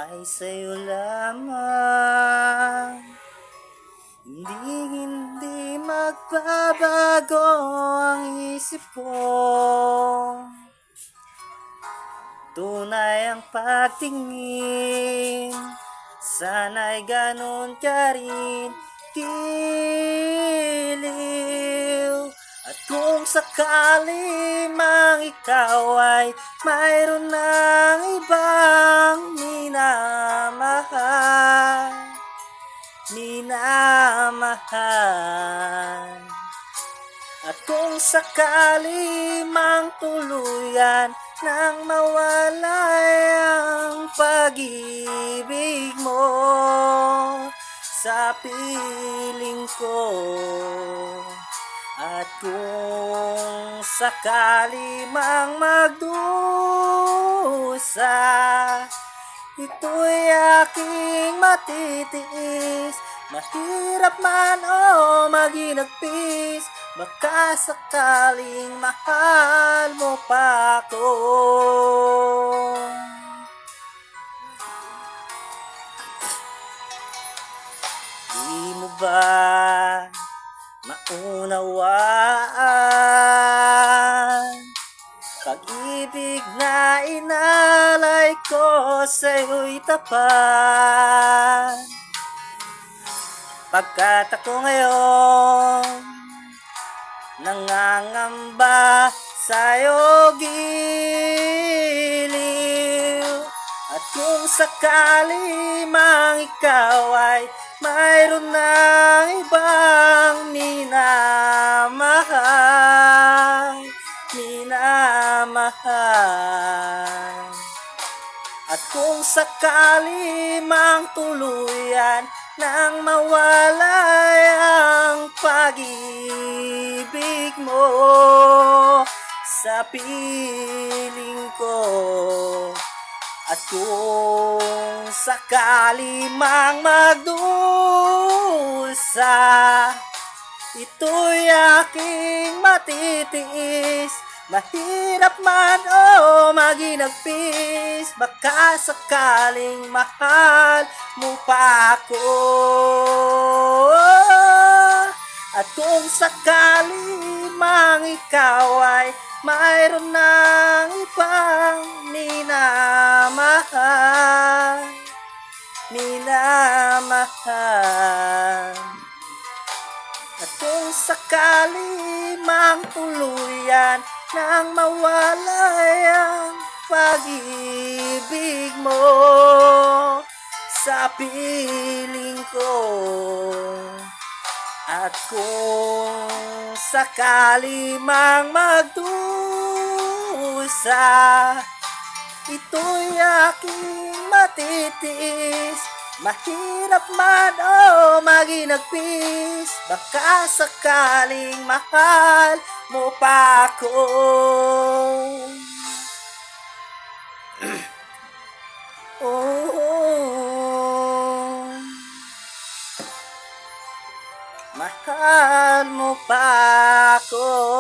ay sa'yo lamang. Hindi magbabago ang isip ko. Tunay ang pagtingin, sana'y ganun ka rin giliw. At kung sakali mang ikaw ay mayroon ng ibang minamahal. At kung sakali mang tuluyan nang mawalay ang pag-ibig mo sa piling ko, at kung sakali mang magdusa, ito'y aking matitiis. Mahirap man o maginagpis, baka sakaling mahal mo pa ako. Di mo ba maunawaan pag-ibig na inalay ko sa'yo'y tapat? Pagkat ako ngayon nangangamba sa'yo giliw. At kung sakali mang ikaw ay mayroon ng ibang minamahal. At kung sakali mang tuluyan nang mawalay ang pag-ibig mo sa piling ko, at kung sakali mang magdusa, ito'y aking matitiis. Mahirap man o maginagpis, baka sakaling mahal mo pa ako. At kung sakali mang ikaw ay mayroon ng ibang minamahal. At kung sakali mang tuluyan nang mawalay ang pag-ibig mo sa piling ko, at kung sakali mang magdusa, ito'y aking matitiis. Mahirap man o maginagpis, baka sakaling mahal mo pa ako. Oh, mahal mo pa ako.